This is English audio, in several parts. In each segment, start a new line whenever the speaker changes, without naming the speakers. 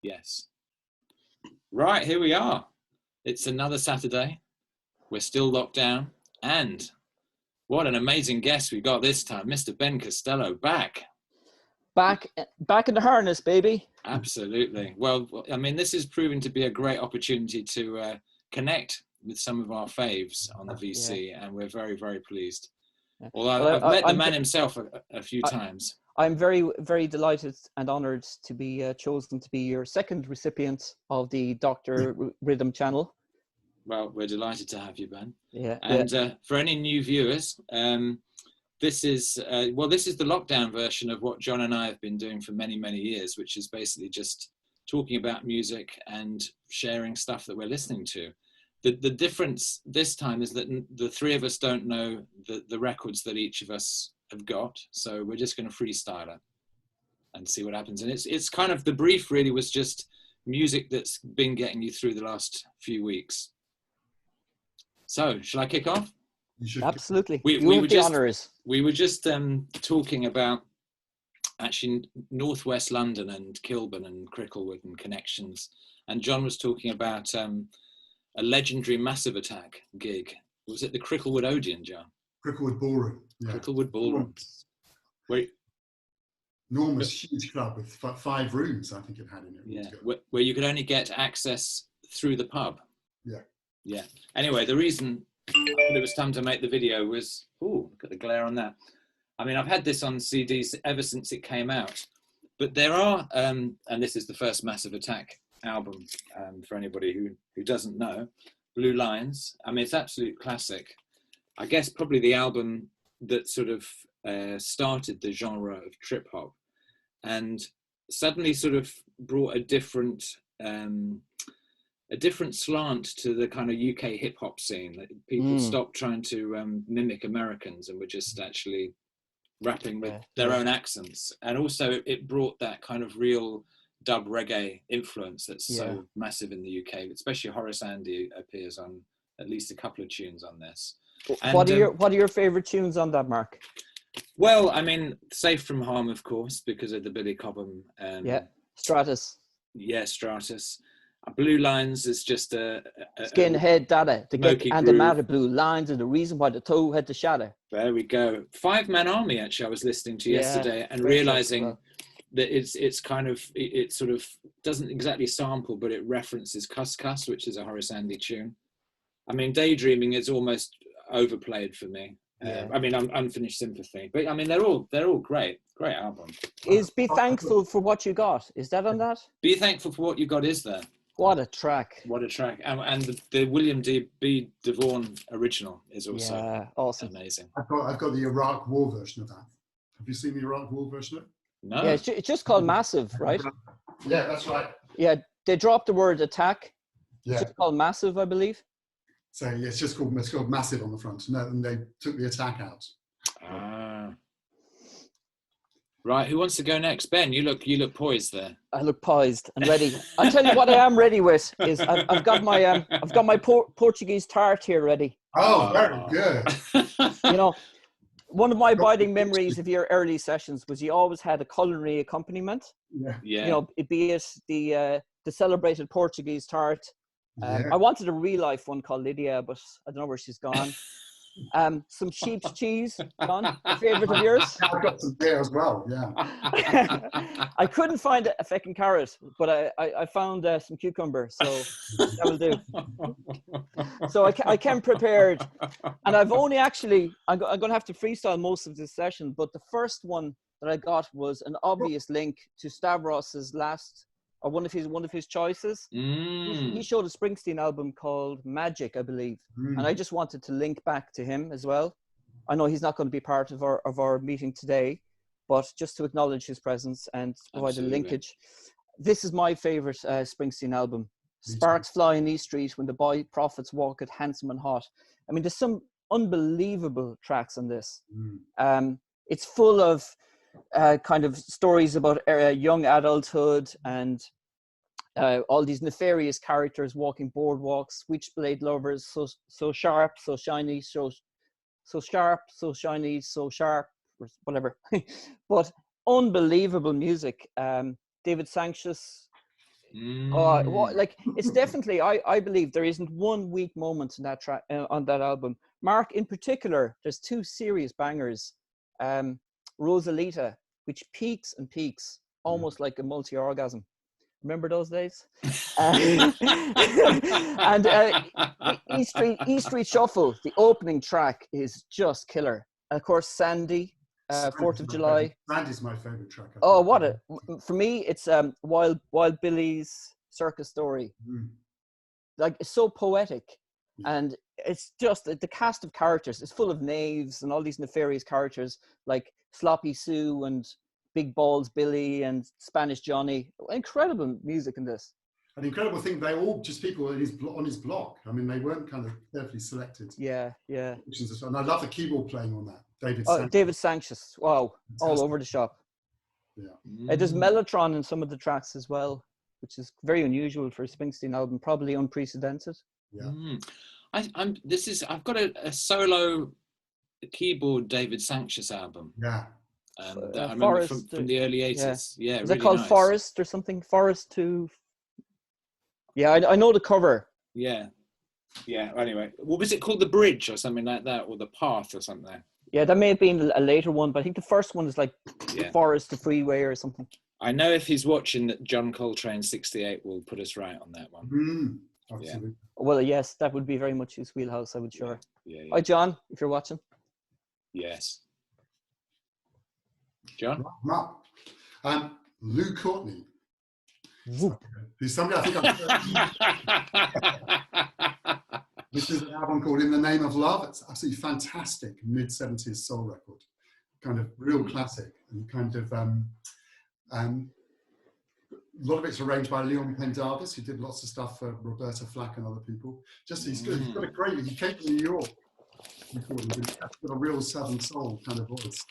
Yes. Right, here we are. It's another Saturday. We're still locked down. And what an amazing guest we got this time. Mr. Ben Costello back.
Back in the harness, baby.
Absolutely. Well, I mean, this is proving to be a great opportunity to connect with some of our faves on the VC, and we're very, very pleased.
Yeah.
Although I've met the man himself a few times.
I'm very, very delighted and honored to be chosen to be your second recipient of the Dr. Rhythm channel.
Well, we're delighted to have you, Ben.
Yeah.
And for any new viewers, this is the lockdown version of what John and I have been doing for many, many years, which is basically just talking about music and sharing stuff that we're listening to. The difference this time is that the three of us don't know the records that each of us have got, so we're just going to freestyle it and see what happens. And it's kind of, the brief really was just music that's been getting you through the last few weeks. So, shall I kick off?
You should. Absolutely.
We were just talking about actually Northwest London and Kilburn and Cricklewood and connections, and John was talking about a legendary Massive Attack gig. Was it the Cricklewood Odeon, John?
Cricklewood Ballroom. Yeah.
Cricklewood Ballroom.
Enormous, huge club with 5 rooms, I think it had in it.
Yeah, where you could only get access through the pub.
Yeah.
Yeah. Anyway, the reason it was time to make the video was, look at the glare on that. I mean, I've had this on CDs ever since it came out, but there are, and this is the first Massive Attack album, for anybody who doesn't know, Blue Lines. I mean, it's absolute classic. I guess probably the album that sort of started the genre of trip hop, and suddenly sort of brought a different slant to the kind of UK hip hop scene. Like, people stopped trying to mimic Americans and were just actually rapping with their own accents. And also it brought that kind of real dub reggae influence that's so massive in the UK, especially Horace Andy appears on at least a couple of tunes on this. And,
what are your favorite tunes on that, Mark?
Well, I mean, Safe from Harm, of course, because of the Billy Cobham.
Stratus.
Yeah, Stratus. Blue Lines is just a
Skinhead data to get and the
groove.
matter. Blue lines are the reason why the toe had to shatter.
There we go. 5 Man Army, actually, I was listening to yesterday and realizing that it's kind of, it sort of doesn't exactly sample, but it references Cuss Cuss, which is a Horace Andy tune. I mean, Daydreaming is almost overplayed for me. I mean, Unfinished Sympathy, but I mean, they're all great albums.
Is Be Thankful for What You Got? Is that on that?
Be Thankful for What You Got is there.
What a track!
What a track! And the William B. DeVaughn original is also
awesome,
amazing.
I've got the Iraq War version of that. Have you seen the Iraq War version of it?
No.
Yeah, it's just called Massive, right?
Yeah, that's right.
Yeah, they dropped the word attack.
Yeah.
It's just called Massive, I believe.
So yeah, it's called Massive on the front. No, and they took the attack out.
Right, who wants to go next? Ben, you look poised there.
I look poised and ready. I'll tell you what I am ready with is I've got my Portuguese tart here ready.
Oh, very good.
You know, one of my abiding memories of your early sessions was you always had a culinary accompaniment.
Yeah.
You know, be it the celebrated Portuguese tart. I wanted a real life one called Lydia, but I don't know where she's gone. Some sheep's cheese, John, a favorite of yours?
I've got some there as well, yeah.
I couldn't find a feckin' carrot, but I found some cucumber, so that will do. So I came prepared, and I've only actually, I'm going to have to freestyle most of this session, but the first one that I got was an obvious link to Stavros's last, or one of his choices. He showed a Springsteen album called Magic, I believe, and I just wanted to link back to him as well. I know he's not going to be part of our meeting today, but just to acknowledge his presence and provide a linkage. This is my favorite Springsteen album. Sparks fly in East Street, When the Boy Prophets Walk It, Handsome and Hot. I mean, there's some unbelievable tracks on this. It's full of kind of stories about young adulthood and all these nefarious characters walking boardwalks, switchblade lovers, so sharp, so shiny, so sharp, so shiny, so sharp, whatever. But unbelievable music. David Sancious Like it's definitely. I believe there isn't one weak moment in that track on that album. Mark, in particular, there's two serious bangers. Rosalita, which peaks and peaks, almost like a multi-orgasm. Remember those days? And E Street Shuffle, the opening track, is just killer. And of course, Sandy, 4th of July.
Sandy's my favorite track.
Oh, for me, it's Wild Billy's Circus Story. Like, it's so poetic. And it's just the cast of characters is full of knaves and all these nefarious characters like Sloppy Sue and Big Balls Billy and Spanish Johnny. Incredible music in this.
An incredible thing, they all just people on his block. I mean, they weren't kind of carefully selected.
Yeah.
And I love the keyboard playing on that.
David Sanchez. Wow. All over the shop.
Yeah.
There's Mellotron in some of the tracks as well, which is very unusual for a Springsteen album, probably unprecedented.
Yeah.
I've got a solo keyboard David Sanchez album.
Yeah.
I remember from the early 80s. Yeah.
Is
really
it called
nice.
Forest or something? Forest to... Yeah, I know the cover.
Yeah. Anyway, what was it called? The Bridge or something like that, or The Path or something?
Yeah, that may have been a later one, but I think the first one is like Forest to Freeway or something.
I know if he's watching that John Coltrane 68 will put us right on that one.
Absolutely.
Well, yes, that would be very much his wheelhouse, I would sure.
Yeah.
Hi, John, if you're watching.
Yes. John?
Mark. Lou Courtney. Who's somebody I think This is an album called In the Name of Love. It's absolutely fantastic mid-70s soul record. Kind of real classic and kind of a lot of it's arranged by Leon Pendarvis, who did lots of stuff for Roberta Flack and other people. He's good. He's got a great, he came from New York. He's got a real Southern soul kind of voice.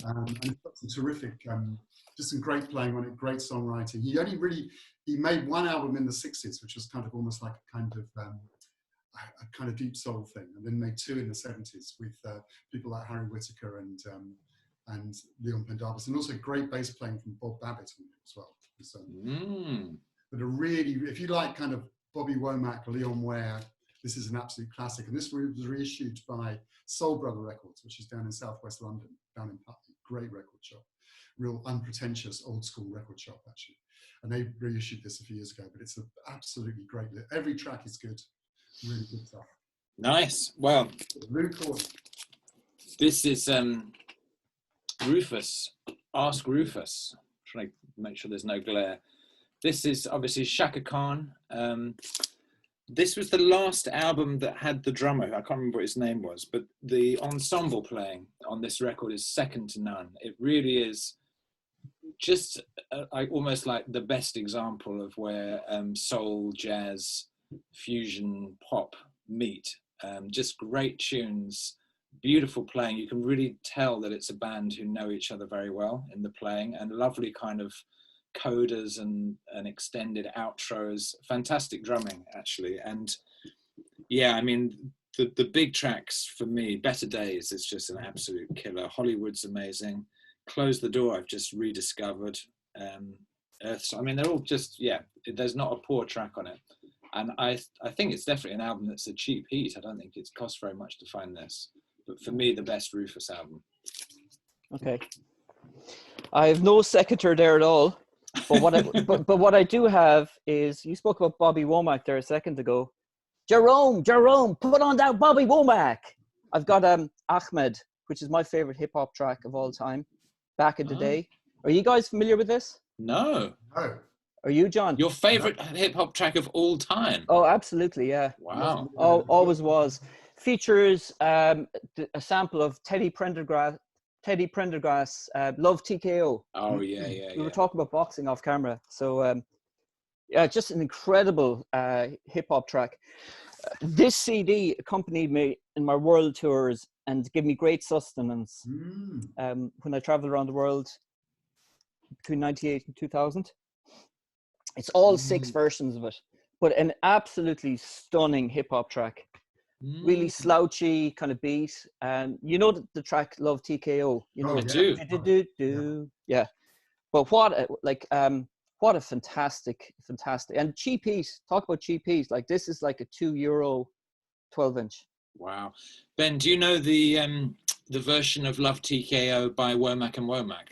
And he's got some terrific, just some great playing on it, great songwriting. He made one album in the 60s, which was kind of almost like a kind of deep soul thing, and then made two in the 70s with people like Harry Whittaker and Leon Pendarvis, and also great bass playing from Bob Babbitt as well. So, but if you like kind of Bobby Womack, Leon Ware, this is an absolute classic. And this was reissued by Soul Brother Records, which is down in Southwest London, down in Putney. Great record shop, real unpretentious old school record shop actually. And they reissued this a few years ago, but it's absolutely great. Every track is good, really good stuff.
Nice. Well,
Lou Courtney.
This is Rufus. Ask Rufus. Trying to make sure there's no glare. This is obviously Shaka Khan. This was the last album that had the drummer. I can't remember what his name was, but the ensemble playing on this record is second to none. It really is just almost like the best example of where soul, jazz, fusion, pop meet. Just great tunes, beautiful playing. You can really tell that it's a band who know each other very well in the playing, and lovely kind of codas and extended outros. Fantastic drumming actually. And yeah, I mean the big tracks for me, Better Days is just an absolute killer. Hollywood's amazing. Close the Door I've just rediscovered. Earth's, I mean they're all just, there's not a poor track on it. And I think it's definitely an album that's a cheap heat. I don't think it's cost very much to find this. But for me, the best Rufus album.
Okay. I have no seconder there at all. But what I do have is, you spoke about Bobby Womack there a second ago. Jerome, put on that Bobby Womack. I've got Ahmed, which is my favorite hip hop track of all time, back in the day. Are you guys familiar with this?
No.
Are you, John?
Your favorite hip hop track of all time?
Oh, absolutely, yeah.
Wow.
Always was. Features a sample of Teddy Prendergast, Love TKO.
Oh, yeah.
We were talking about boxing off camera. So, just an incredible hip-hop track. This CD accompanied me in my world tours and gave me great sustenance when I traveled around the world between 98 and 2000. It's all 6 versions of it, but an absolutely stunning hip-hop track. Really slouchy kind of beat, and you know the track "Love TKO." You know,
I do.
Yeah, but what What a fantastic and cheap piece. Talk about cheap piece. Like this is like a €2 12-inch.
Wow. Ben, do you know the version of Love TKO by Womack and Womack?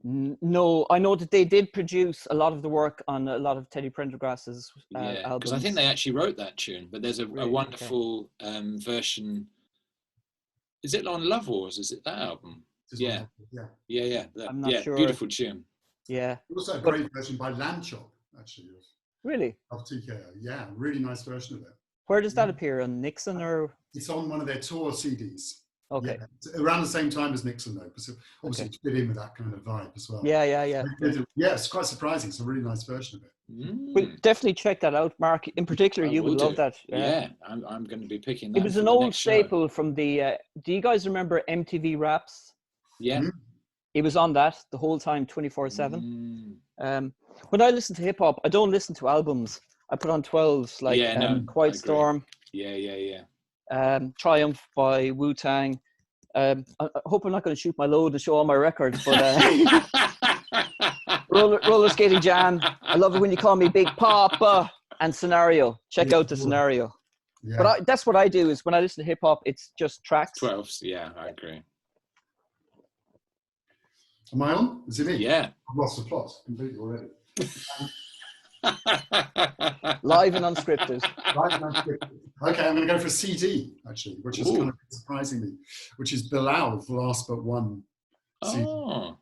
No, I know that they did produce a lot of the work on a lot of Teddy Prendergrass's
Yeah,
albums.
because I think they actually wrote that tune, but there's a
Really?
wonderful version. Is it on Love Wars? Is it that album? Yeah.
I'm not sure.
Beautiful tune.
Yeah.
Also a great version by Lamb Chop, actually.
Really?
Of TKO. Yeah, really nice version of it.
Where does that appear? On Nixon or?
It's on one of their tour CDs.
Okay.
Yeah, it's around the same time as Nixon, though, because obviously it fit in with that kind of vibe as well.
Yeah.
Yeah, it's quite surprising. It's a really nice version of it.
We'll definitely check that out, Mark. In particular, you would love that.
Yeah, I'm going to be picking that.
It was an old staple from the. Do you guys remember MTV Raps?
Yeah.
It was on that the whole time, 24/7. When I listen to hip hop, I don't listen to albums. I put on 12s like Quiet Storm.
Yeah.
Triumph by Wu-Tang. I hope I'm not going to shoot my load to show all my records, but Roller Skating Jam. I love it when you call me Big Papa. And Scenario. Check out the Scenario. Yeah. But that's what I do is when I listen to hip hop, it's just tracks.
12s. Yeah, I agree.
Am I on? Is it me?
Yeah.
I've lost the plot completely already.
Live and unscripted.
Okay, I'm going to go for a CD, actually, which is kind of surprising me, which is Bilal, The Last But One CD,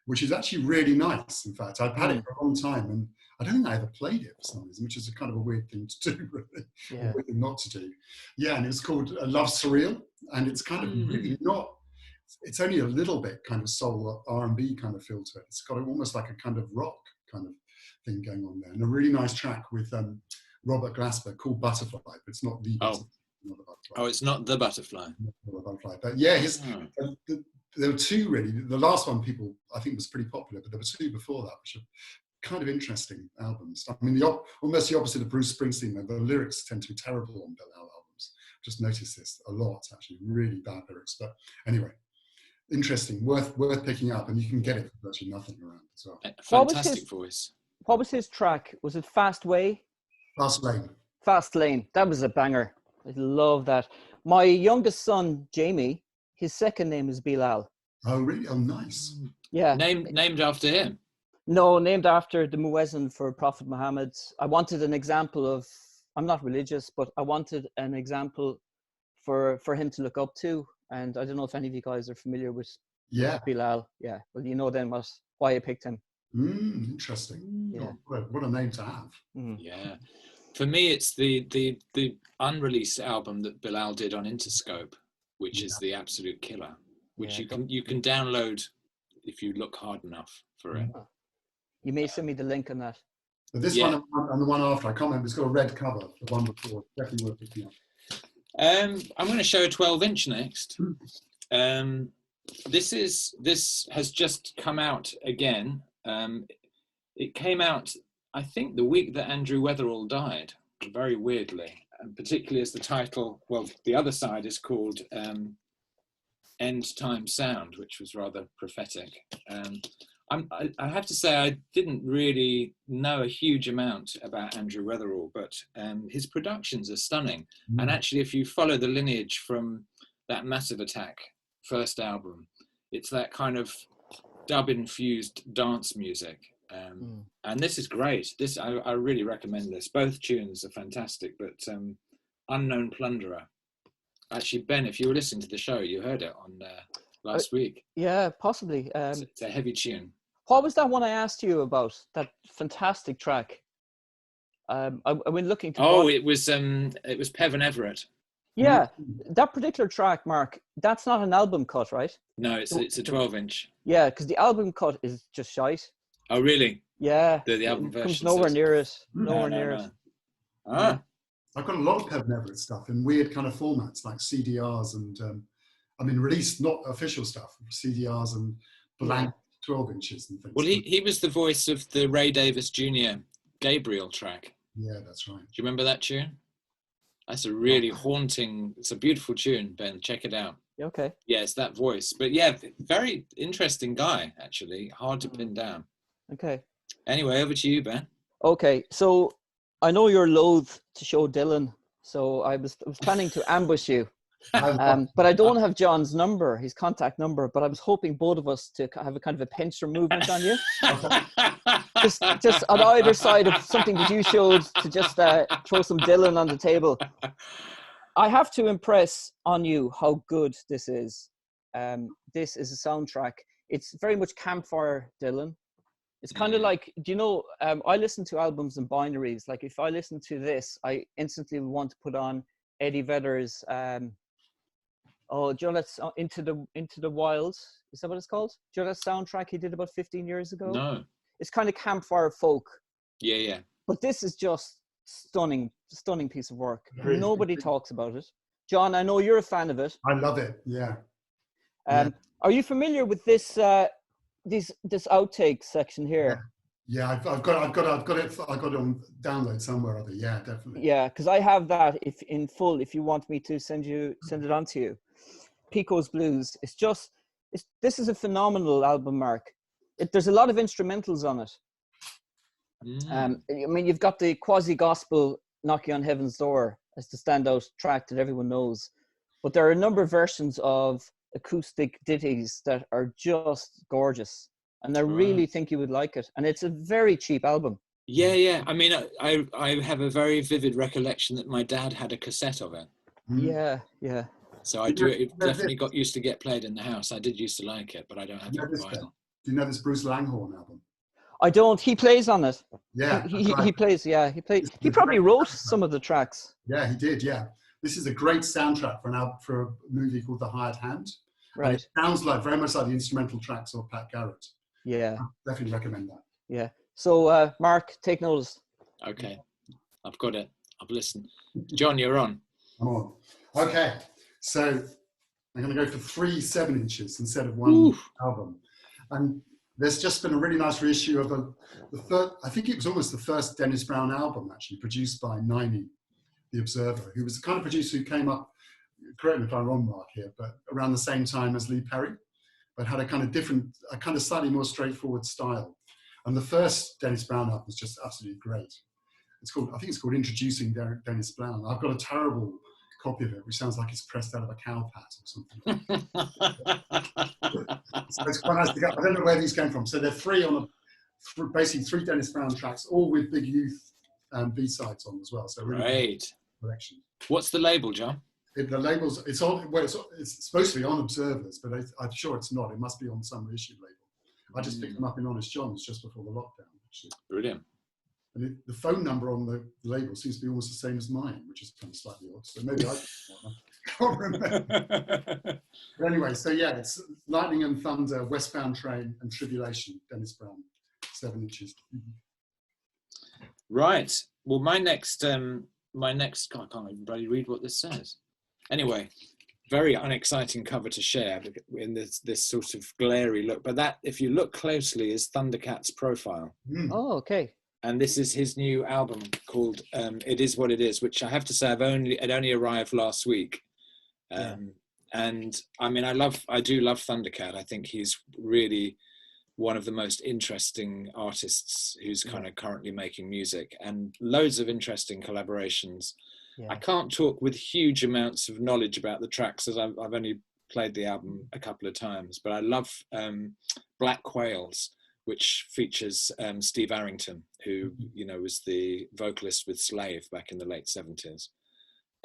which is actually really nice, in fact. I've had it for a long time, and I don't think I ever played it for some reason, which is a kind of a weird thing to do, really. Yeah. A weird thing not to do. Yeah, and it's called Love Surreal, and it's kind of really not, it's only a little bit kind of soul R&B kind of feel to it. It's got almost like a kind of rock kind of thing going on there, and a really nice track with Robert Glasper called Butterfly, but it's not the Butterfly. Not the Butterfly.
It's not the Butterfly.
Not the Butterfly. But yeah, there were two really. The last one people I think was pretty popular, but there were two before that which are kind of interesting albums. I mean, almost the opposite of Bruce Springsteen. The lyrics tend to be terrible on Bilal albums. Just noticed this a lot, actually, really bad lyrics. But anyway, interesting, worth picking up, and you can get it for virtually nothing around as well.
Fantastic voice.
What was his track? Was it Fast Way?
Fast Lane.
Fast Lane. That was a banger. I love that. My youngest son, Jamie, his second name is Bilal.
Oh, really? Oh, nice.
Yeah.
Named after him?
No, named after the Muezzin for Prophet Muhammad. I wanted an example of, I'm not religious, but I wanted an example for him to look up to. And I don't know if any of you guys are familiar with Bilal. Yeah. Well, you know then why I picked him.
Interesting.
Yeah.
What a name to have.
Yeah. For me, it's the unreleased album that Bilal did on Interscope, which is the absolute killer, which you can download if you look hard enough for it.
You may send me the link on that.
But this one and the one after, I can't remember. It's got a red cover. The one before, definitely worth picking up.
I'm going to show a 12-inch next. This has just come out again. It came out, I think, the week that Andrew Weatherall died, very weirdly, and particularly as the title, the other side is called End Time Sound, which was rather prophetic. I have to say I didn't really know a huge amount about Andrew Weatherall, but his productions are stunning. And actually, if you follow the lineage from that Massive Attack first album, it's that kind of dub-infused dance music. And this is great. I really recommend this. Both tunes are fantastic, but Unknown Plunderer. Actually, Ben, if you were listening to the show, you heard it on last week.
Yeah, possibly.
It's a heavy tune.
What was that one I asked you about? That fantastic track. I went looking to.
It was Pevan Everett.
Yeah, that particular track, Mark. That's not an album cut, right?
No, it's a 12-inch.
Yeah, because the album cut is just shite.
Oh, really?
Yeah.
The album version
comes nowhere near it. Nowhere near it.
I've got a lot of Pevan Everett stuff in weird kind of formats like CDRs and released not official stuff, CDRs and blank 12 inches and things.
Well, he was the voice of the Ray Davis Jr. Gabriel track.
Yeah, that's right.
Do you remember that tune? That's a really haunting, it's a beautiful tune, Ben. Check it out.
Okay.
Yeah, it's that voice. But yeah, very interesting guy, actually. Hard to pin down.
Okay.
Anyway, over to you, Ben.
Okay, so I know you're loath to show Dylan, so I was planning to ambush you. But I don't have John's number, his contact number, but I was hoping both of us to have a kind of a pincer movement on you. just on either side of something that you showed, to just throw some Dylan on the table. I have to impress on you how good this is. This is a soundtrack. It's very much campfire Dylan. It's kind of like, do you know, I listen to albums in binaries. Like if I listen to this, I instantly want to put on Eddie Vedder's, do you know that's Into the Wild? Is that what it's called? Do you know that soundtrack he did about 15 years ago?
No.
It's kind of campfire folk.
Yeah.
But this is just stunning piece of work. Nobody talks about it. John, I know you're a fan of it.
I love it. Yeah.
Are you familiar with this this outtake section here?
Yeah, I've got it on download somewhere or other. Yeah, definitely.
Yeah, because I have that in full. If you want me to send it on to you, Pico's Blues. This is a phenomenal album, Mark. There's a lot of instrumentals on it. I mean, you've got the quasi-gospel Knocking on Heaven's Door as the standout track that everyone knows, but there are a number of versions of acoustic ditties that are just gorgeous, and I really think you would like it. And it's a very cheap album.
Yeah. I mean, I have a very vivid recollection that my dad had a cassette of it.
Yeah.
So it definitely got used to get played in the house. I did used to like it, but I don't have it on vinyl.
Do you know this Bruce Langhorne album?
I don't. He plays on it.
Yeah,
he plays. Yeah, he plays. He probably wrote some of the tracks.
Yeah, he did. Yeah, this is a great soundtrack for a movie called The Hired Hand.
Right.
And it sounds very much like the instrumental tracks of Pat Garrett.
Yeah.
I definitely recommend that.
Yeah. So, Mark, take notice.
Okay, I've got it. I've listened. John, you're on.
I'm on. Okay, so I'm going to go for 3 7-inches instead of one album. And there's just been a really nice reissue of the third, I think it was almost the first Dennis Brown album, actually, produced by Niney, the Observer, who was the kind of producer who came up, correct me if I'm wrong, Mark, here, but around the same time as Lee Perry, but had a kind of slightly more straightforward style. And the first Dennis Brown album was just absolutely great. I think it's called Introducing Dennis Brown. I've got a terrible copy of it, which sounds like it's pressed out of a cow pat or something. So it's quite nice to get. I don't know where these came from. So they're basically 3 Dennis Brown tracks, all with Big Youth B-sides on as well. So really
great
collection.
What's the label, John?
The label's it's on. Well, it's supposed to be on Observers, but I'm sure it's not. It must be on some reissue label. I just picked them up in Honest John's just before the lockdown. Actually.
Brilliant.
And the phone number on the label seems to be almost the same as mine, which is kind of slightly odd. So maybe I can't remember. But anyway, so yeah, it's Lightning and Thunder, Westbound Train, and Tribulation, Dennis Brown, 7 inches.
Right. Well, my next, I can't even bloody read what this says. Anyway, very unexciting cover to share in this sort of glary look. But that, if you look closely, is Thundercat's profile.
Oh, okay.
And this is his new album called It Is What It Is, which I have to say it only arrived last week. And I mean, I do love Thundercat. I think he's really one of the most interesting artists who's kind of currently making music, and loads of interesting collaborations. I can't talk with huge amounts of knowledge about the tracks, as I've only played the album a couple of times, but I love Black Quails, which features Steve Arrington, who was the vocalist with Slave back in the late 70s.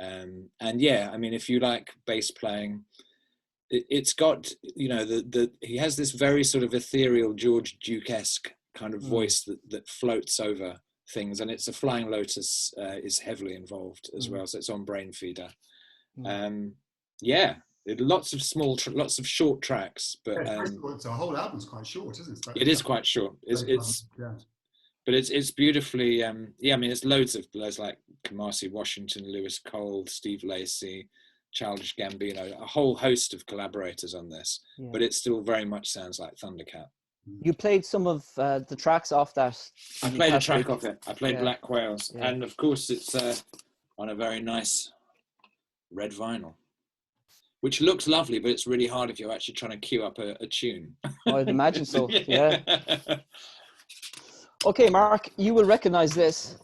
And yeah, I mean, if you like bass playing, it's got he has this very sort of ethereal George Duke-esque kind of voice that floats over things, and it's a Flying Lotus is heavily involved as well, so it's on Brainfeeder. Lots of short tracks, but
the whole album's quite short, isn't it?
It is quite short. But it's beautifully. I mean, it's loads like Kamasi Washington, Lewis Cole, Steve Lacy, Childish Gambino, a whole host of collaborators on this. But it still very much sounds like Thundercat.
You played some of the tracks off that.
I played a track off it. I played Black Quails, and of course it's on a very nice red vinyl, which looks lovely, but it's really hard if you're actually trying to cue up a tune.
I'd imagine so. Yeah. Okay, Mark, you will recognize this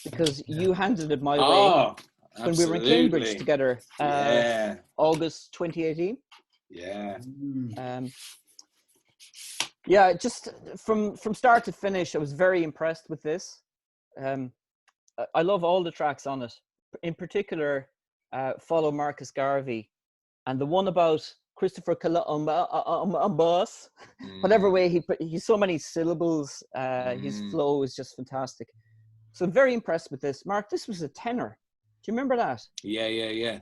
because you handed it my way when we were in Cambridge together. August 2018.
Yeah.
Yeah, just from start to finish, I was very impressed with this. I love all the tracks on it. In particular, Follow Marcus Garvey, and the one about Christopher Columbus. Whatever way he's so many syllables. His flow is just fantastic. So very impressed with this. Mark, this was a tenor. Do you remember that?
Yeah.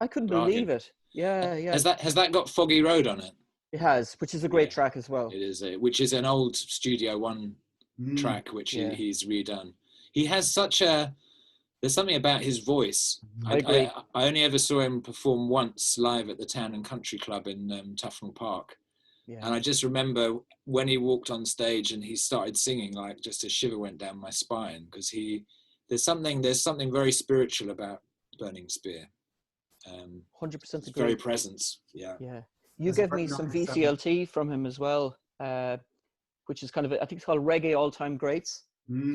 I couldn't believe it. Yeah.
Has that got Foggy Road on it?
It has, which is a great track as well.
It is, which is an old Studio One track, which he's redone. He has there's something about his voice.
I agree.
I only ever saw him perform once live at the Town and Country Club in Tufnell Park. Yeah. And I just remember when he walked on stage and he started singing, like just a shiver went down my spine, because there's something very spiritual about Burning Spear.
100% agree.
Very present. Yeah.
You gave me some VCLT from him as well, which is kind of, I think it's called Reggae All-Time Greats.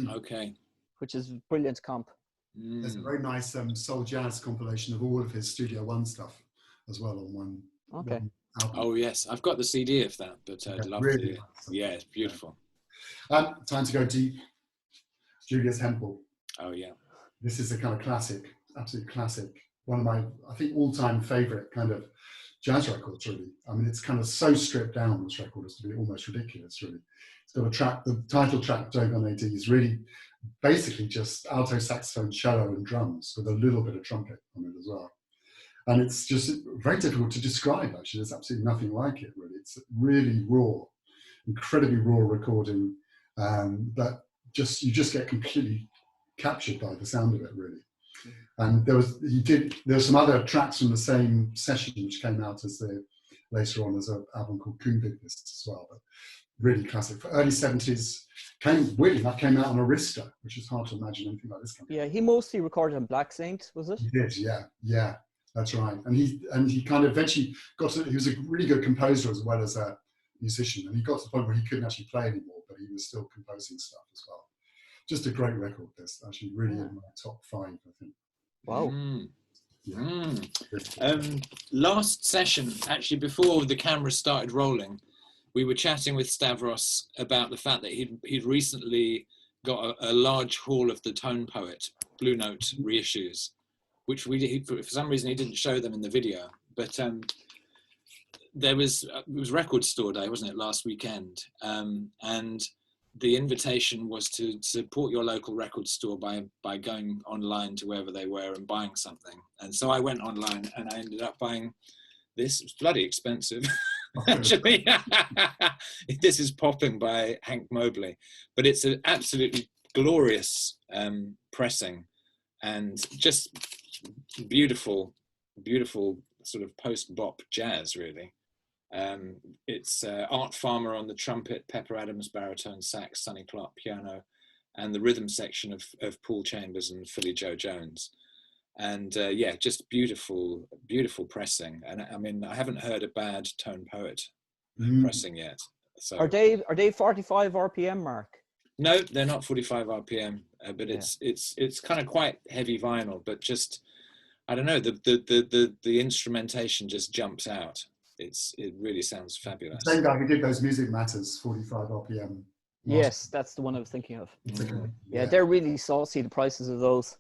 Okay.
Which is brilliant comp.
There's a very nice soul jazz compilation of all of his Studio One stuff as well on one album.
Oh yes, I've got the CD of that, but I'd love to. Nice. Yeah, it's beautiful.
Time to go deep. Julius Hempel.
Oh yeah.
This is a kind of classic, absolute classic. One of my, I think, all-time favorite kind of jazz records, really. I mean, it's kind of so stripped down, this record, as to be almost ridiculous, really. It's got a track, the title track, Dogon AD, is really basically just alto saxophone, cello, and drums with a little bit of trumpet on it as well. And it's just very difficult to describe, actually. There's absolutely nothing like it, really. It's really raw, incredibly raw recording, but you just get completely captured by the sound of it, really. And there were some other tracks from the same session which came out later on as an album called Kuhnbigness as well, but really classic. For early 70s, came out on Arista, which is hard to imagine anything like this coming.
Yeah, he mostly recorded on Black Saint, was it?
He did, yeah, that's right. And he kind of eventually he was a really good composer as well as a musician, and he got to the point where he couldn't actually play anymore, but he was still composing stuff as well. Just a great record, this, actually really in my top 5, I think.
Wow.
Last session, actually, before the camera started rolling, we were chatting with Stavros about the fact that he'd recently got a large haul of the Tone Poet Blue Note reissues, which for some reason he didn't show them in the video. But it was Record Store Day, wasn't it, last weekend? And the invitation was to support your local record store by going online to wherever they were and buying something. And so I went online and I ended up buying this. It was bloody expensive. Actually, this is Popping by Hank Mobley, but it's an absolutely glorious pressing and just beautiful sort of post-bop jazz, really. It's Art Farmer on the trumpet, Pepper Adams baritone sax, Sonny Clark piano, and the rhythm section of Paul Chambers and Philly Joe Jones. And just beautiful pressing. And I mean, I haven't heard a bad Tone Poet pressing yet. So
are they 45 RPM, Mark?
No, they're not 45 RPM, but it's kind of quite heavy vinyl, but just, I don't know, the instrumentation just jumps out. It really sounds fabulous.
The same guy who did those Music Matters 45 RPM.
Yes, that's the one I was thinking of. Yeah, they're really saucy, the prices of those.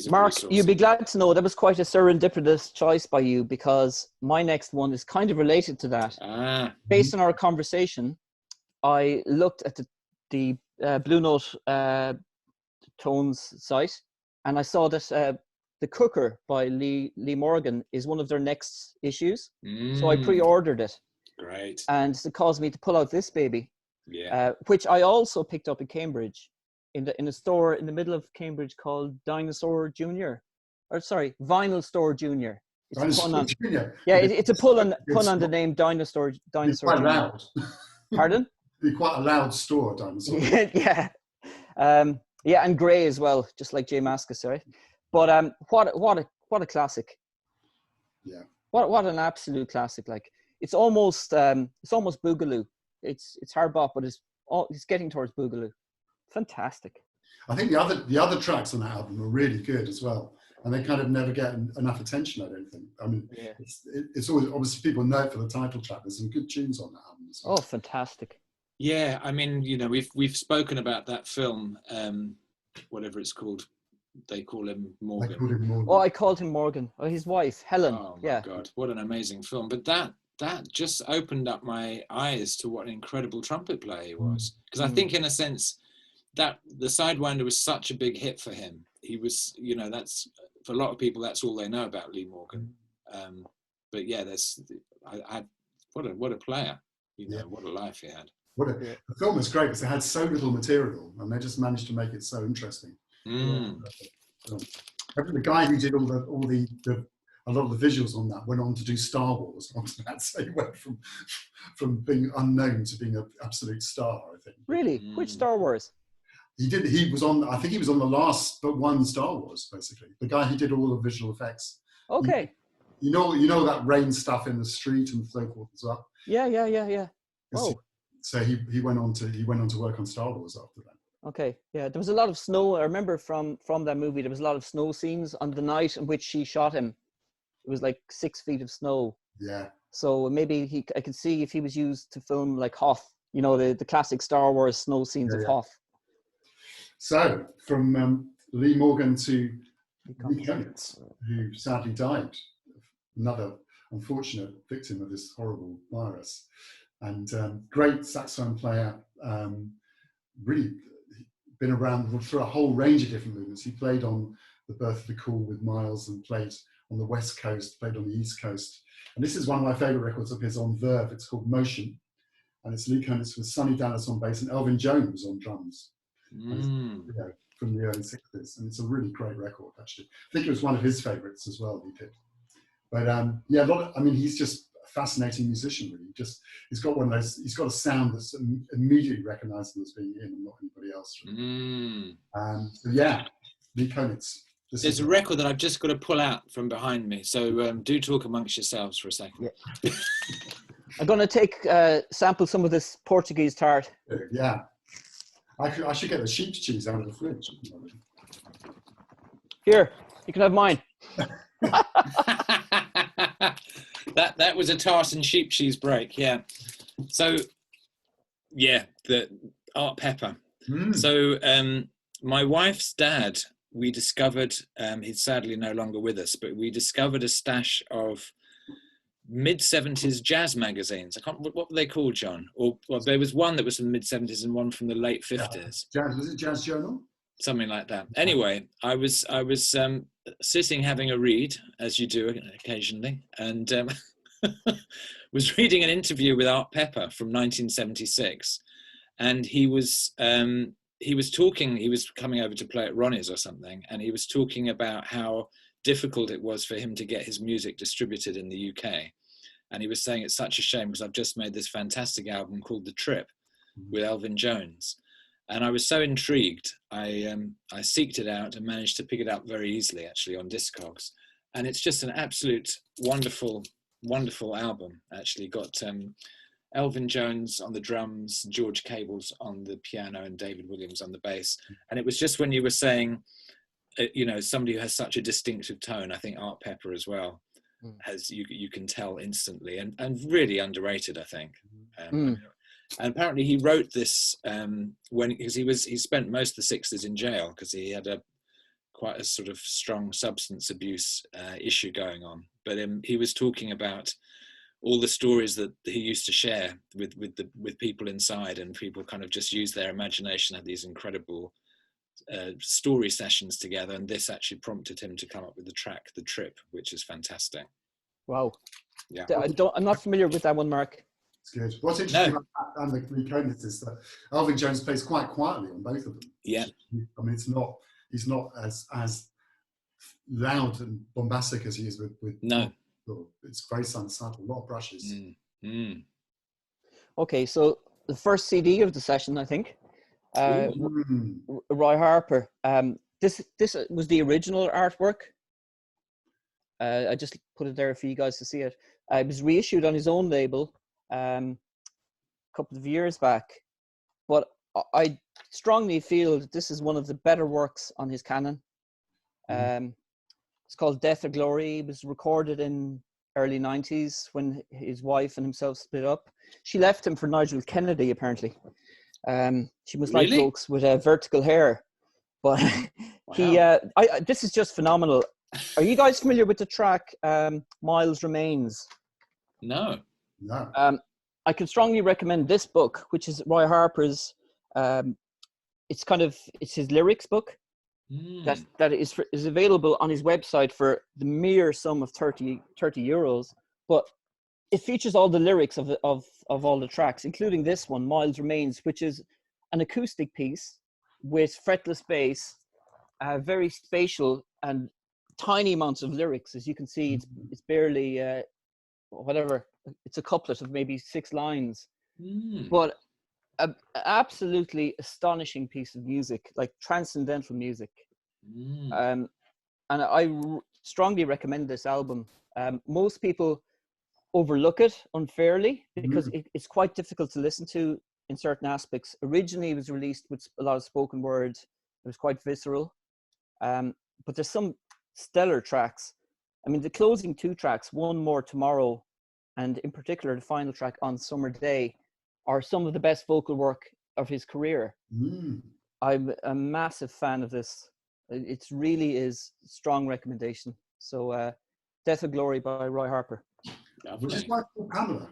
Mark, you'd be glad to know that was quite a serendipitous choice by you, because my next one is kind of related to that. Based on our conversation, I looked at the Blue Note Tones site, and I saw that The Cooker by Lee Morgan is one of their next issues. So I pre-ordered it.
Great.
And it caused me to pull out this baby. Yeah. Which I also picked up in Cambridge, in a store in the middle of Cambridge called Vinyl Store Junior. It's a pun on, yeah, it's a pun on the name Dinosaur
It's quite
Junior.
loud.
Pardon?
It'd be quite a loud store, Dinosaur.
Yeah. And grey as well, just like Jay Mascis, right? But what a classic.
Yeah.
What an absolute classic. Like it's almost boogaloo. It's hard bop, but it's Oh, he's getting towards Boogaloo. Fantastic.
I think the other tracks on that album are really good as well, and they kind of never get enough attention. I don't think. I mean,
Yeah.
it's always obviously people know it for the title track. There's some good tunes on that album as well.
Oh, fantastic.
Yeah, I mean, you know, we've spoken about that film, whatever it's called. They call him Morgan.
They called him Morgan.
Oh, I called him Morgan. Oh, his wife, Helen.
Oh my God, what an amazing film! But that just opened up my eyes to what an incredible trumpet player he was. Because I think, in a sense, that the Sidewinder was such a big hit for him. He was, you know, that's for a lot of people, that's all they know about Lee Morgan. But yeah, what a player. You know, what a life he had.
The film was great because it had so little material, and they just managed to make it so interesting. The guy who did a lot of the visuals on that went on to do Star Wars after that, so he went from being unknown to being an absolute star, I think.
Really? Which Star Wars?
He was on the last but one Star Wars, basically. The guy who did all the visual effects.
Okay.
You know that rain stuff in the street and so forth as well.
Yeah. Oh.
So he went on to work on Star Wars after that.
Okay, yeah, there was a lot of snow. I remember from that movie, there was a lot of snow scenes on the night in which she shot him. It was like 6 feet of snow.
Yeah.
So maybe I could see if he was used to film like Hoth, you know, the classic Star Wars snow scenes of Hoth.
So from Lee Morgan to Lee Konitz, who sadly died, another unfortunate victim of this horrible virus, and great saxophone player, really been around for a whole range of different movements. He played on The Birth of the Cool with Miles and played on the West Coast, played on the East Coast. And this is one of my favorite records of his on Verve. It's called Motion. And it's Lee Konitz with Sonny Dallas on bass and Elvin Jones on drums. From the early 60s. And it's a really great record, actually. I think it was one of his favorites as well, he did. But he's just a fascinating musician, really. He's got a sound that's immediately recognizable as being him and not anybody else. Really. Lee Konitz.
There's a record that I've just got to pull out from behind me. So do talk amongst yourselves for a second.
Yeah. I'm going to sample some of this Portuguese tart.
Yeah. I should get the sheep's cheese out of the fridge.
Here, you can have mine.
That was a Tarson sheep cheese break, yeah. So, yeah, the Art Pepper. So, my wife's dad, we discovered, he's sadly no longer with us, but we discovered a stash of mid-70s jazz magazines. What were they called, John? Or well, there was one that was from the mid-70s and one from the late 50s.
Was it Jazz Journal?
Something like that. Anyway, I was sitting having a read, as you do occasionally, and was reading an interview with Art Pepper from 1976, and he was talking. He was coming over to play at Ronnie's or something, and he was talking about how difficult it was for him to get his music distributed in the UK, and he was saying it's such a shame because I've just made this fantastic album called The Trip with Elvin Jones. And I was so intrigued, I seeked it out and managed to pick it up very easily, actually, on Discogs. And it's just an absolute wonderful, wonderful album, actually. Got Elvin Jones on the drums, George Cables on the piano, and David Williams on the bass. And it was just when you were saying, somebody who has such a distinctive tone, I think Art Pepper as well, has you can tell instantly, and really underrated, I think. And apparently he wrote this because he spent most of the 60s in jail because he had quite a sort of strong substance abuse issue going on. But he was talking about all the stories that he used to share with people inside, and people kind of just use their imagination, had these incredible story sessions together, and this actually prompted him to come up with the track The Trip, which is fantastic.
Wow.
Yeah.
I'm not familiar with that one, Mark.
It's good. What's interesting about that and the Lee Konitz is that Elvin Jones plays quite quietly on both of them.
Yeah.
I mean, he's not as loud and bombastic as he is with
no.
It's very subtle, a lot of brushes.
Okay, so the first CD of the session, I think, Roy Harper. This was the original artwork. I just put it there for you guys to see it. It was reissued on his own label a couple of years back. but I strongly feel that this is one of the better works on his canon. It's called Death or Glory. It was recorded in early 90s when his wife and himself split up. She left him for Nigel Kennedy, apparently. She must like blokes with vertical hair. But this is just phenomenal. Are you guys familiar with the track Miles Remains?
No.
I can strongly recommend this book, which is Roy Harper's. It's his lyrics book that is available on his website for the mere sum of 30 euros. But it features all the lyrics of all the tracks, including this one, Miles Remains, which is an acoustic piece with fretless bass, very spatial and tiny amounts of lyrics. As you can see, it's barely it's a couplet of maybe 6 lines, but an absolutely astonishing piece of music, like transcendental music. And I strongly recommend this album. Most people overlook it unfairly because it's quite difficult to listen to in certain aspects. Originally, it was released with a lot of spoken words. It was quite visceral. But there's some stellar tracks. I mean, the closing 2 tracks, One More Tomorrow, and in particular, the final track, On Summer Day, are some of the best vocal work of his career. I'm a massive fan of this. It really is a strong recommendation. So, Death of Glory by Roy Harper.
Was his wife called Pamela?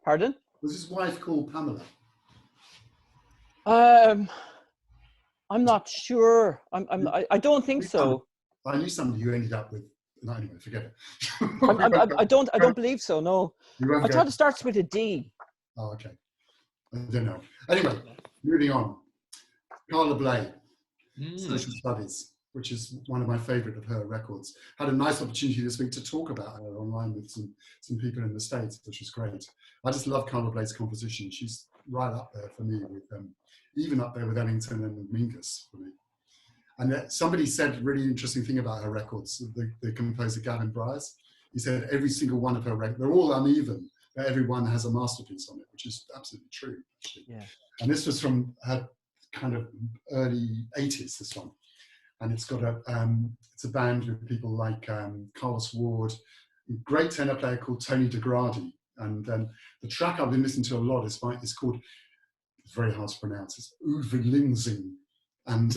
Pardon?
Was his wife called Pamela?
I'm not sure. I don't think so.
I knew somebody who ended up with. No, anyway, forget it.
I don't believe so. No. I thought it starts with a D.
Oh, okay. I don't know. Anyway, moving on. Carla Bley, Social Studies, which is one of my favourite of her records. Had a nice opportunity this week to talk about her online with some people in the States, which was great. I just love Carla Bley's composition. She's right up there for me, with even up there with Ellington and Mingus for me. And somebody said a really interesting thing about her records, the composer Gavin Bryars. He said every single one of her records, they're all uneven, but every one has a masterpiece on it, which is absolutely true, actually. Yeah. And this was from her kind of early 80s, this one. And it's got it's a band with people like Carlos Ward, a great tenor player called Tony DeGradi. And the track I've been listening to a lot is called, it's very hard to pronounce, it's Uverlingsing. And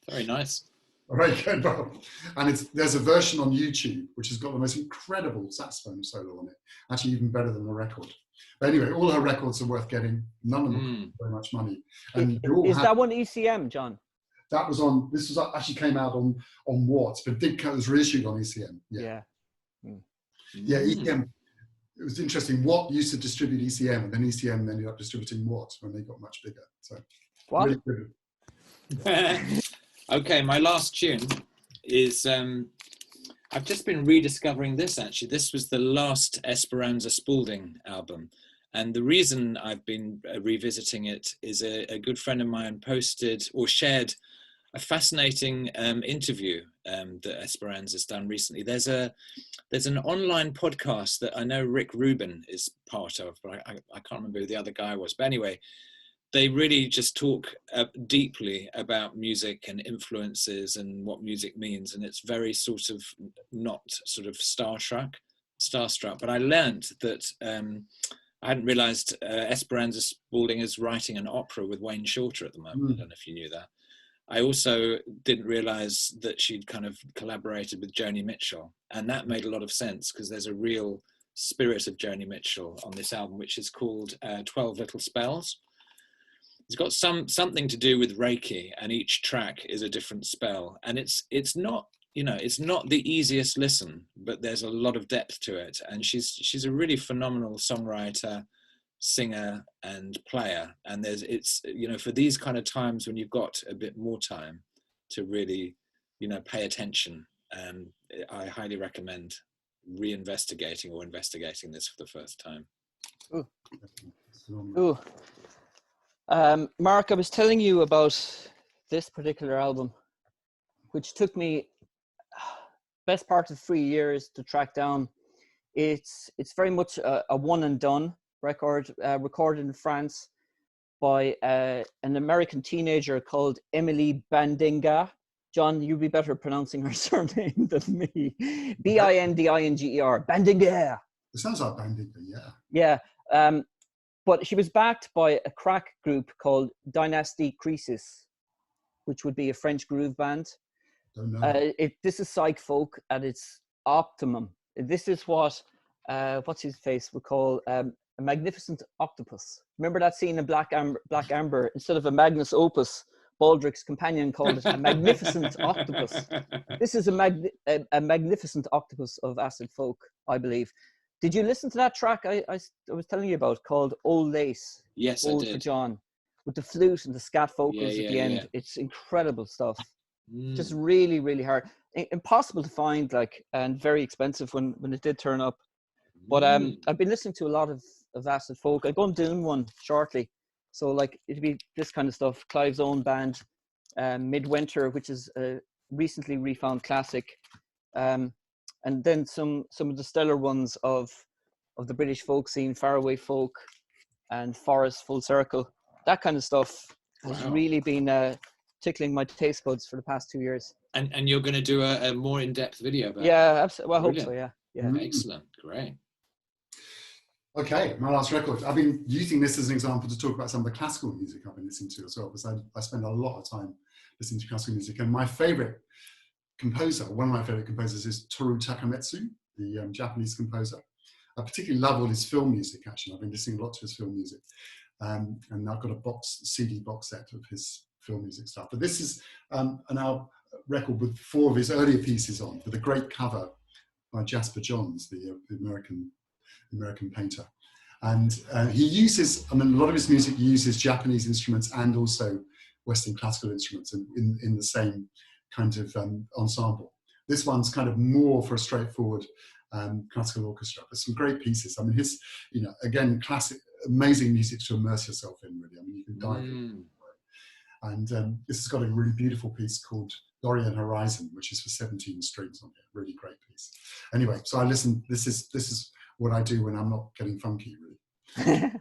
very nice.
Very good, Bob. And there's a version on YouTube which has got the most incredible saxophone solo on it, actually even better than the record. But anyway, all her records are worth getting. None of them cost very much money. And
is that one ECM, John?
That was on. This was actually came out on Watts, but it was reissued on ECM. Yeah. Yeah, ECM. It was interesting. Watt used to distribute ECM, and then ECM ended up distributing Watt when they got much bigger. So
what?
Really good.
Okay, my last tune is, I've just been rediscovering this actually. This was the last Esperanza Spalding album. And the reason I've been revisiting it is a good friend of mine posted or shared a fascinating interview that Esperanza's done recently. There's an online podcast that I know Rick Rubin is part of, but I can't remember who the other guy was. But anyway, they really just talk deeply about music and influences and what music means. And it's very sort of not sort of starstruck. But I learned that I hadn't realized Esperanza Spalding is writing an opera with Wayne Shorter at the moment. I don't know if you knew that. I also didn't realize that she'd kind of collaborated with Joni Mitchell. And that made a lot of sense because there's a real spirit of Joni Mitchell on this album, which is called 12 Little Spells. It's got something to do with Reiki, and each track is a different spell. And it's not, it's not the easiest listen, but there's a lot of depth to it. And she's a really phenomenal songwriter, singer, and player. And it's for these kind of times when you've got a bit more time to really, pay attention, I highly recommend reinvestigating or investigating this for the first time.
Ooh. Mark, I was telling you about this particular album, which took me best part of 3 years to track down. It's very much a one and done record, recorded in France by an American teenager called Emily Bandinga. John, you'd be better at pronouncing her surname than me. Bindinger. Bandinga.
It sounds like Bandinga, yeah.
Yeah. But she was backed by a crack group called Dynasty Crisis, which would be a French groove band.
Don't know.
This is psych folk at its optimum. This is what, what's his face would call a magnificent octopus. Remember that scene in Black Amber? Instead of a magnus opus, Baldric's companion called it a magnificent octopus. This is a magnificent octopus of acid folk, I believe. Did you listen to that track I was telling you about called Old Lace?
Yes,
Old
I did.
for John, with the flute and the scat vocals
Yeah,
at the end.
yeah.
It's incredible stuff. Just really, really hard. Impossible to find, like, and very expensive when it did turn up. But I've been listening to a lot of acid folk. I'm going doing one shortly. So, like, it'd be this kind of stuff. Clive's own band, Midwinter, which is a recently refound classic. And then some of the stellar ones of the British folk scene, Faraway Folk and Forest Full Circle. That kind of stuff has really been tickling my taste buds for the past 2 years.
And you're going to do a more in-depth video about it?
Yeah, absolutely. Well, I hope so, yeah.
Excellent, great.
Okay, my last record. I've been using this as an example to talk about some of the classical music I've been listening to as well, because I spend a lot of time listening to classical music. And my favorite composer, one of my favorite composers, is Toru Takamatsu, the Japanese composer. I particularly love all his film music, actually. I've been listening a lot to his film music. And I've got a CD box set of his film music stuff. But this is an record with 4 of his earlier pieces on, with a great cover by Jasper Johns, the American painter. And he uses, a lot of his music uses Japanese instruments and also Western classical instruments in the same kind of ensemble. This one's kind of more for a straightforward classical orchestra, but some great pieces. His, again, classic, amazing music to immerse yourself in, really. You can dive in. And this has got a really beautiful piece called Dorian Horizon, which is for 17 strings on it. Really great piece. Anyway, so I listen. This is what I do when I'm not getting funky, really.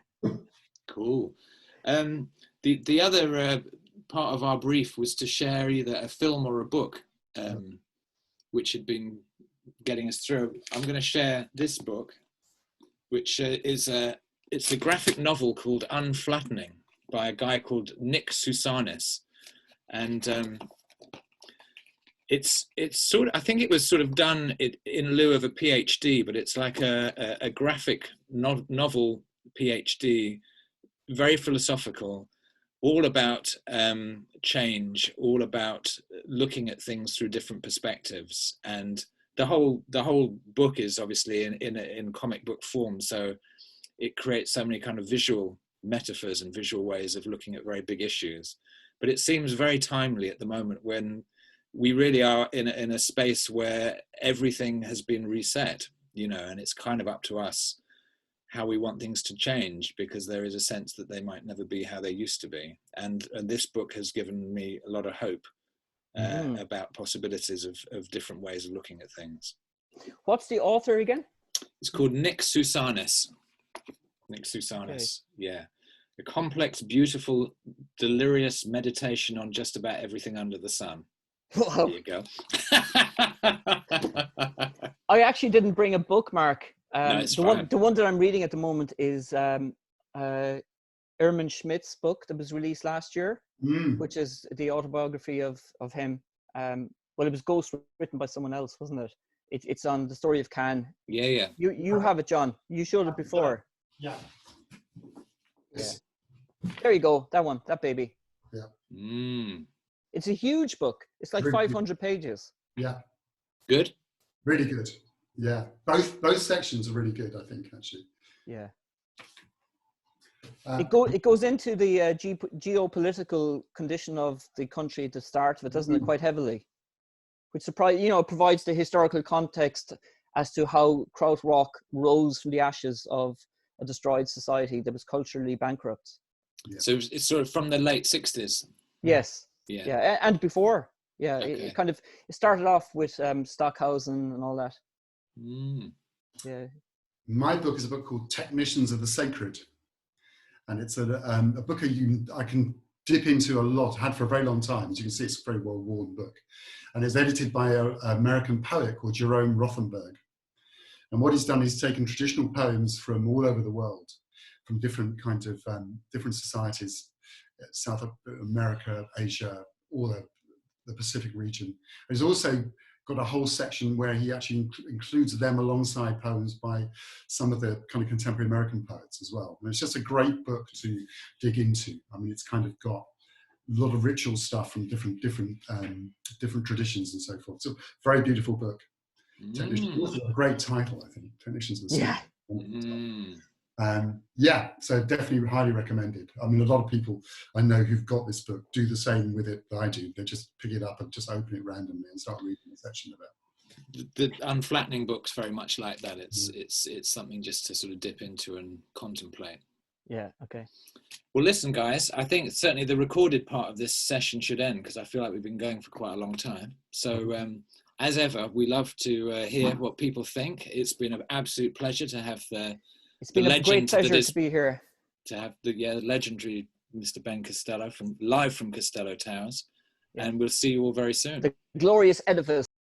Cool. The other part of our brief was to share either a film or a book, which had been getting us through. I'm going to share this book, which it's a graphic novel called Unflattening by a guy called Nick Sousanis, and it's sort of, I think it was sort of done in lieu of a PhD, but it's like a graphic novel PhD, very philosophical, all about change, all about looking at things through different perspectives. And the whole book is obviously in comic book form, so it creates so many kind of visual metaphors and visual ways of looking at very big issues. But it seems very timely at the moment when we really are in a space where everything has been reset, and it's kind of up to us how we want things to change, because there is a sense that they might never be how they used to be. And this book has given me a lot of hope about possibilities of different ways of looking at things.
What's the author again?
It's called Nick Sousanis. Nick Sousanis, okay. Yeah. A complex, beautiful, delirious meditation on just about everything under the sun. There you go.
I actually didn't bring a bookmark.
No, it's
the one that I'm reading at the moment is Erman Schmidt's book that was released last year, which is the autobiography of him. Well, it was ghost written by someone else, wasn't it? It's on the story of Cannes.
Yeah.
You have it, John. You showed it before.
Yeah.
There you go. That one. That baby.
Yeah.
It's a huge book. It's like 500 pages.
Yeah.
Good.
Really good. Yeah. Both sections are really good, I think, actually.
Yeah. It goes into the geopolitical condition of the country at the start of it, doesn't it? Quite heavily, which provides the historical context as to how Krautrock rose from the ashes of a destroyed society that was culturally bankrupt.
Yeah. So it's sort of from the late 60s.
Yes. Yeah, and before. Yeah, okay. It started off with Stockhausen and all that. Yeah.
My book is a book called Technicians of the Sacred. and it's a book I can dip into a lot, had for a very long time. As you can see, it's a very well-worn book. And it's edited by an American poet called Jerome Rothenberg. And what he's done is taken traditional poems from all over the world, from different kinds of, different societies, South America, Asia, all the Pacific region. And he's also got a whole section where he actually includes them alongside poems by some of the kind of contemporary American poets as well. And it's just a great book to dig into. I mean, it's kind of got a lot of ritual stuff from different traditions and so forth. So very beautiful book. Also a great title, I think. Technicians of the Sea. Yeah, so definitely highly recommended. I mean, a lot of people I know who've got this book do the same with it that I do. They just pick it up and just open it randomly and start reading a section of it.
The unflattening book's very much like that. It's something just to sort of dip into and contemplate.
Yeah, okay.
Well, listen, guys, I think certainly the recorded part of this session should end because I feel like we've been going for quite a long time. So as ever, we love to hear what people think. It's been an absolute pleasure to have
it's been a great pleasure to be here.
To have the legendary Mr. Ben Costello live from Costello Towers. Yeah. And we'll see you all very soon.
The glorious edifice